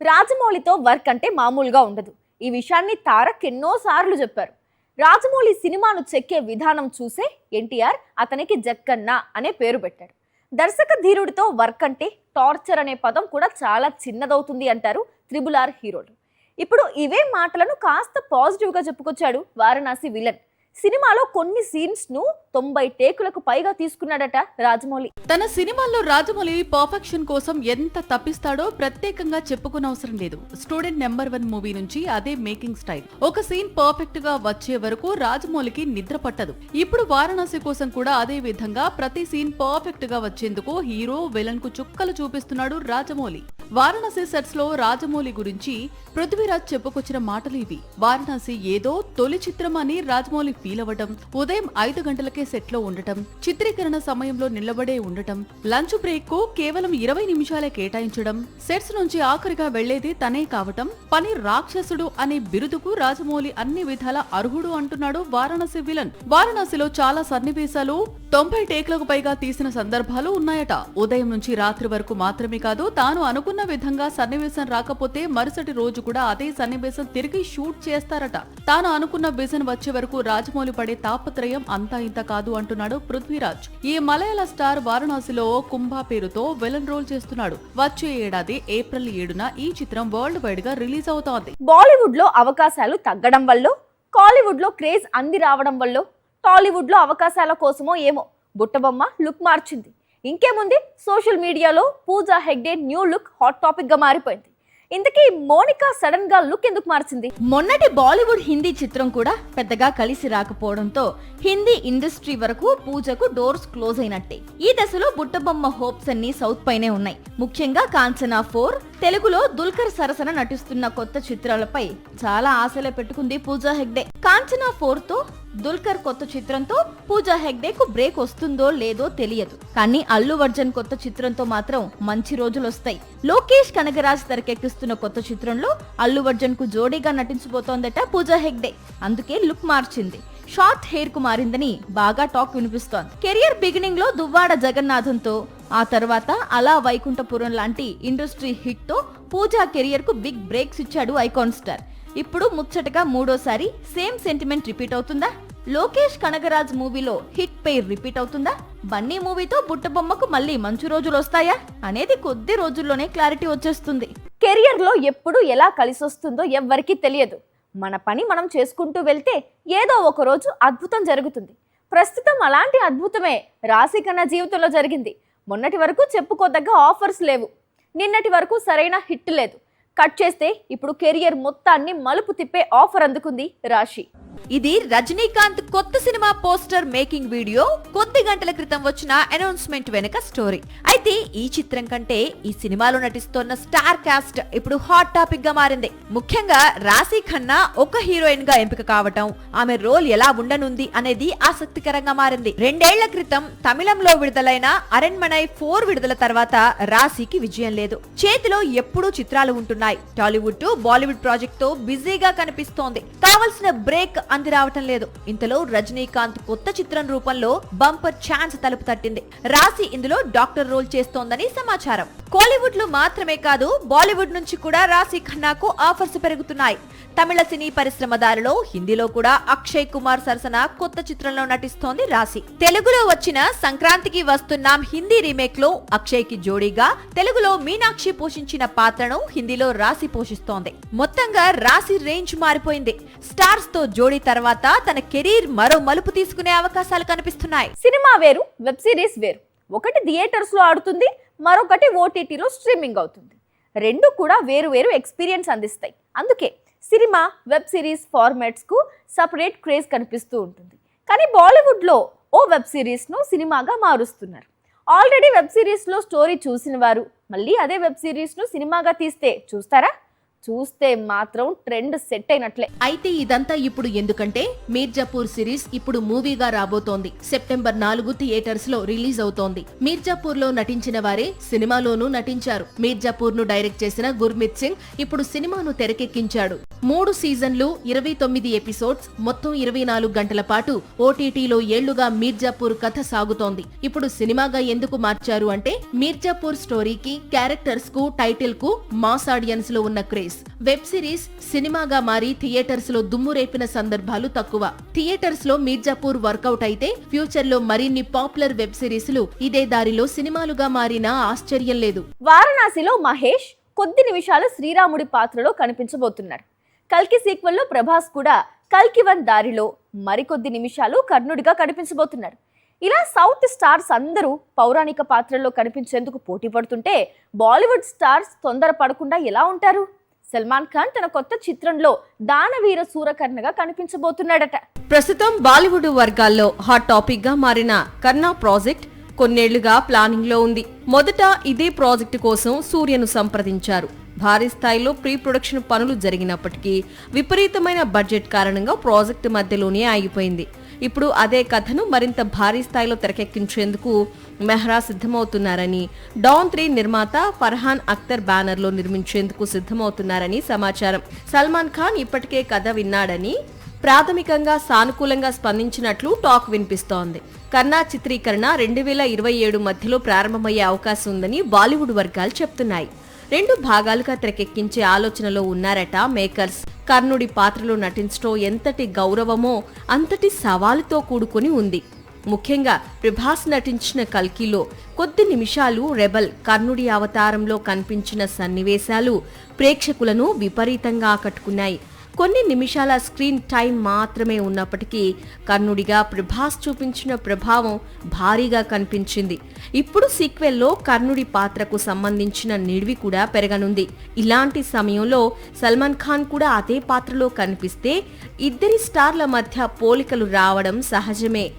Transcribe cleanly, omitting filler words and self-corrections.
రాజమౌళితో work అంటే మామూలుగా ఉండదు. ఈ విషయాన్ని తారక్ ఎన్నోసార్లు చెప్పారు. రాజమౌళి సినిమాను చెక్కే విధానం చూసే ఎన్టీఆర్ అతనికి జక్కన్న అనే పేరు పెట్టాడు. దర్శక ధీరుడితో వర్క్ అంటే టార్చర్ అనే పదం కూడా చాలా చిన్నదవుతుంది అంటారు త్రిబుల్ R హీరోలు. ఇప్పుడు ఇవే మాటలను కాస్త పాజిటివ్గా చెప్పుకొచ్చాడు వారణాసి విలన్. సినిమాలో కొన్ని సీన్స్ ను 90 టేకులకు పైగా తీసుకున్నాడట రాజమౌళి. తన సినిమాల్లో రాజమౌళి పర్ఫెక్షన్ కోసం ఎంత తప్పిస్తాడో ప్రత్యేకంగా చెప్పుకోనవసరం లేదు. స్టూడెంట్ నెంబర్ 1 మూవీ నుంచి అదే మేకింగ్ స్టైల్. ఒక సీన్ పర్ఫెక్ట్ గా వచ్చే వరకు రాజమౌళికి నిద్ర పట్టదు. ఇప్పుడు వారణాసి కోసం కూడా అదే విధంగా ప్రతి సీన్ పర్ఫెక్ట్ గా వచ్చేందుకు హీరో విలన్ కు చుక్కలు చూపిస్తున్నాడు రాజమౌళి. వారణాసి సెట్స్ లో రాజమౌళి గురించి పృథ్వీరాజ్ చెప్పుకొచ్చిన మాటలు ఇవి. వారణాసి ఏదో తొలి చిత్రం అని రాజమౌళి ఫీల్ అవ్వటం, ఉదయం 5 గంటలకే సెట్ లో ఉండటం, చిత్రీకరణ సమయంలో నిలబడే ఉండటం, లంచ్ బ్రేక్ కు కేవలం 20 నిమిషాలే కేటాయించడం, సెట్స్ నుంచి ఆఖరిగా వెళ్లేది తనే కావటం, పని రాక్షసుడు అనే బిరుదుకు రాజమౌళి అన్ని విధాల అర్హుడు అంటున్నాడు వారణాసి విలన్. వారణాసిలో చాలా సన్నివేశాలు 90 టేక్లకు పైగా తీసిన సందర్భాలు ఉన్నాయట. ఉదయం నుంచి రాత్రి వరకు మాత్రమే కాదు, తాను అనుకున్న విధంగా సన్నివేశం రాకపోతే మరుసటి రోజు కూడా అదే సన్నివేశం తిరిగి షూట్ చేస్తారట. తాను అనుకున్న విజన్ వచ్చే వరకు రాజమౌళి పడే తాపత్రయం అంతా ఇంత కాదు అంటున్నాడు పృథ్వీరాజ్. ఈ మలయాళ స్టార్ వారణాసిలో కుంభ పేరుతో విలన్ రోల్ చేస్తున్నాడు. వచ్చే ఏడాది ఏప్రిల్ 7న ఈ చిత్రం వరల్డ్ వైడ్ గా రిలీజ్ అవుతోంది. బాలీవుడ్ లో అవకాశాలు తగ్గడం వల్ల, కాలీవుడ్ లో క్రేజ్ అంది రావడం వల్ల, టాలీవుడ్ లో అవకాశాల కోసమో ఏమో బుట్టబొమ్మ లుక్ మార్చింది. ఇంకేముంది, సోషల్ మీడియాలో Pooja Hegde new look hot topic గా మారిపోయింది. ఇంతకీ మోనికా సడన్ గా లుక్ ఎందుకు మార్చింది? మొన్నటి బాలీవుడ్ హిందీ చిత్రం కూడా పెద్దగా కలిసి రాకపోవడంతో హిందీ ఇండస్ట్రీ వరకు పూజకు డోర్స్ క్లోజ్ అయినట్టే. ఈ దశలో బుట్టబొమ్మ హోప్స్ అన్ని సౌత్ పైనే ఉన్నాయి. ముఖ్యంగా కాంచనా 4, తెలుగులో దుల్కర్ సరసన నటిస్తున్న కొత్త చిత్రాలపై చాలా ఆశలే పెట్టుకుంది పూజా హెగ్డే. కాంచనా 4 తో దుల్కర్ కొత్త చిత్రంతో పూజా హెగ్డేకు బ్రేక్ వస్తుందో లేదో తెలియదు. కానీ అల్లు అర్జున్ కొత్త చిత్రంతో మాత్రం మంచి రోజులు వస్తాయి. లోకేష్ కనగరాజ్ తెరకెక్కిస్తున్న కొత్త చిత్రంలో అల్లు అర్జున్ కు జోడీగా నటించబోతోందట పూజా హెగ్డే. అందుకే లుక్ మార్చింది. షార్ట్ హెయిర్ కు మారిందని బాగా టాక్ వినిపిస్తోంది. కెరియర్ బిగినింగ్ లో దువ్వాడ జగన్నాథంతో, ఆ తర్వాత అలా వైకుంఠపురం లాంటి ఇండస్ట్రీ హిట్ తో పూజా కెరియర్ కు బిగ్ బ్రేక్స్ ఇచ్చాడు ఐకాన్ స్టార్. ఇప్పుడు ముచ్చటగా మూడోసారి సేమ్ సెంటిమెంట్ రిపీట్ అవుతుందా? లోకేష్ కనగరాజ్ మూవీలో హిట్ పెయిర్ రిపీట్ అవుతుందా? బన్నీ మూవీతో బుట్టబొమ్మకు మళ్ళీ మంచి రోజులు వస్తాయా అనేది కొద్ది రోజుల్లోనే క్లారిటీ వచ్చేస్తుంది. కెరియర్ లో ఎప్పుడు ఎలా కలిసొస్తుందో ఎవ్వరికీ తెలియదు. మన పని మనం చేసుకుంటూ వెళ్తే ఏదో ఒక రోజు అద్భుతం జరుగుతుంది. ప్రస్తుతం అలాంటి అద్భుతమే రాశిఖన్నా జీవితంలో జరిగింది. మొన్నటి వరకు చెప్పుకోదగ్గ ఆఫర్స్ లేవు. నిన్నటి వరకు సరైన హిట్ లేదు. కట్ చేస్తే ఇప్పుడు కెరియర్ మొత్తాన్ని మలుపు తిప్పే ఆఫర్ అందుకుంది రాశి. ఇది రజనీకాంత్ కొత్త సినిమా పోస్టర్ మేకింగ్ వీడియో కొద్ది గంటల క్రితం వచ్చిన అనౌన్స్మెంట్ వెనుక స్టోరీ. అయితే ఈ చిత్రం కంటే ఈ సినిమాలో నటిస్తోన్న స్టార్ కాస్ట్ ఇప్పుడు హాట్ టాపిక్ గా మారింది. ముఖ్యంగా రాశి ఖన్నా ఒక హీరోయిన్ గా ఎంపిక కావటం, ఆమె రోల్ ఎలా ఉండనుంది అనేది ఆసక్తికరంగా మారింది. 2 ఏళ్ల క్రితం తమిళంలో విడుదలైన అరణ్మనై 4 విడుదల తర్వాత రాశికి విజయం లేదు. చేతిలో ఎప్పుడూ చిత్రాలు ఉంటున్నాయి. టాలీవుడ్ టు బాలీవుడ్ ప్రాజెక్ట్ తో బిజీగా కనిపిస్తోంది. కావలసిన బ్రేక్ అంది రావటం లేదు. ఇంతలో రజనీకాంత్ కొత్త చిత్రం రూపంలో బంపర్ ఛాన్స్ తలుపు తట్టింది. రాశి ఇందులో డాక్టర్ రోల్ చేస్తోందని సమాచారం. కోలీవుడ్ లో మాత్రమే కాదు, బాలీవుడ్ నుంచి కూడా రాశి ఖన్నాకు ఆఫర్స్ పెరుగుతున్నాయి. తమిళ సినీ పరిశ్రమ దారిలో హిందీలో కూడా అక్షయ్ కుమార్ సరసన కొత్త చిత్రంలో నటిస్తోంది రాశి. తెలుగులో వచ్చిన సంక్రాంతికి వస్తున్నాం హిందీ రీమేక్ లో అక్షయ్ కి జోడీగా తెలుగులో మీనాక్షి పోషించిన పాత్రను హిందీలో రాశి పోషిస్తోంది. మొత్తంగా రాశి రేంజ్ మారిపోయింది. స్టార్స్ తో జోడీ తర్వాత తన కెరీర్ మరో మలుపు తీసుకునే అవకాశాలు కనిపిస్తున్నాయి. సినిమా వేరు, వెబ్ సిరీస్ వేరు. ఒకటి థియేటర్స్ లో ఆడుతుంది, మరొకటి ఓటీటీలో స్ట్రీమింగ్ అవుతుంది. రెండు కూడా వేరు వేరు ఎక్స్పీరియన్స్ అందిస్తాయి. అందుకే సినిమా, వెబ్ సిరీస్ ఫార్మాట్స్ కు సపరేట్ క్రేజ్ కనిపిస్తూ ఉంటుంది. కానీ బాలీవుడ్ లో ఓ వెబ్ సిరీస్ ను సినిమాగా మారుస్తున్నారు. ఆల్రెడీ వెబ్ సిరీస్ లో స్టోరీ చూసిన వారు మళ్ళీ అదే వెబ్ సిరీస్ ను సినిమాగా తీస్తే చూస్తారా? చూస్తే మాత్రం ట్రెండ్ సెట్ అయినట్లే. అయితే ఇదంతా ఇప్పుడు ఎందుకంటే మీర్జాపూర్ సిరీస్ ఇప్పుడు మూవీగా రాబోతోంది. సెప్టెంబర్ 4 థియేటర్స్ లో రిలీజ్ అవుతోంది. మీర్జాపూర్ లో నటించిన వారే సినిమాలోనూ నటించారు. మీర్జాపూర్ ను డైరెక్ట్ చేసిన గుర్మిత్ సింగ్ ఇప్పుడు సినిమాను తెరకెక్కించాడు. 3 సీజన్లు, 29 ఎపిసోడ్స్, మొత్తం 24 గంటల పాటు ఓటీటీలో ఏళ్లుగా మీర్జాపూర్ కథ సాగుతోంది. ఇప్పుడు సినిమాగా ఎందుకు మార్చారు అంటే మీర్జాపూర్ స్టోరీకి, క్యారెక్టర్స్ కు, టైటిల్ కు మాస్ ఆడియన్స్ లో ఉన్న క్రేజ్. వెబ్ సిరీస్ సినిమాగా మారి థియేటర్స్ లో దుమ్ము రేపిన సందర్భాలు తక్కువ. థియేటర్స్ లో మీర్జాపూర్ వర్కౌట్ అయితే ఫ్యూచర్ లో మరిన్ని పాపులర్ వెబ్ సిరీస్లు ఇదే దారిలో సినిమాలుగా మారినా ఆశ్చర్యం లేదు. వారణాసిలో మహేష్ కొద్ది నిమిషాలు శ్రీరాముడి పాత్రలో కనిపించబోతున్నారు. కల్కి సీక్వెల్ లో ప్రభాస్ కూడా కల్కి 1 దారిలో మరికొద్ది నిమిషాలు కర్ణుడిగా కనిపించబోతున్నారు. ఇలా సౌత్ స్టార్స్ అందరూ పౌరాణిక పాత్రల్లో కనిపించేందుకు పోటీ పడుతుంటే బాలీవుడ్ స్టార్స్ తొందర పడకుండా ఎలా ఉంటారు? సల్మాన్ ఖాన్ తన కొత్త చిత్రంలో దానవీర సూరకర్ణగా కనిపించబోతున్నాడట. ప్రస్తుతం బాలీవుడ్ వర్గాల్లో హాట్ టాపిక్ గా మారిన కర్ణ ప్రాజెక్ట్ కొన్నేళ్లుగా ప్లానింగ్ లో ఉంది. మొదట ఇదే ప్రాజెక్టు కోసం సూర్యను సంప్రదించారు. భారీ స్థాయిలో ప్రీ ప్రొడక్షన్ పనులు జరిగినప్పటికీ విపరీతమైన బడ్జెట్ కారణంగా ప్రాజెక్టు మధ్యలోనే ఆగిపోయింది. ఇప్పుడు అదే కథను మరింత భారీ స్థాయిలో తెరకెక్కించేందుకు మెహ్రా సిద్ధమవుతున్నారని, డాన్ 3 నిర్మాత ఫర్హాన్ అఖ్తర్ బ్యానర్ లో నిర్మించేందుకు సిద్ధమవుతున్నారని సమాచారం. సల్మాన్ ఖాన్ ఇప్పటికే కథ విన్నాడని, ప్రాథమికంగా సానుకూలంగా స్పందించినట్లు టాక్ వినిపిస్తోంది. కర్ణ చిత్రీకరణ 2027 మధ్యలో ప్రారంభమయ్యే అవకాశం ఉందని బాలీవుడ్ వర్గాలు చెప్తున్నాయి. 2 భాగాలుగా తెరకెక్కించే ఆలోచనలో ఉన్నారట మేకర్స్. కర్ణుడి పాత్రలో నటించడం ఎంతటి గౌరవమో అంతటి సవాలుతో కూడుకుని ఉంది. ముఖ్యంగా ప్రభాస్ నటించిన కల్కిలో కొద్ది నిమిషాలు రెబల్ కర్ణుడి అవతారంలో కనిపించిన సన్నివేశాలు ప్రేక్షకులను విపరీతంగా ఆకట్టుకున్నాయి. కొన్ని నిమిషాల స్క్రీన్ టైం మాత్రమే ఉన్నప్పటికీ కర్ణుడిగా ప్రభాస్ చూపించిన ప్రభావం భారీగా కనిపించింది. ఇప్పుడు సీక్వెల్లో కర్ణుడి పాత్రకు సంబంధించిన నిడివి కూడా పెరగనుంది. ఇలాంటి సమయంలో సల్మాన్ ఖాన్ కూడా అదే పాత్రలో కనిపిస్తే ఇద్దరి స్టార్ల మధ్య పోలికలు రావడం సహజమే.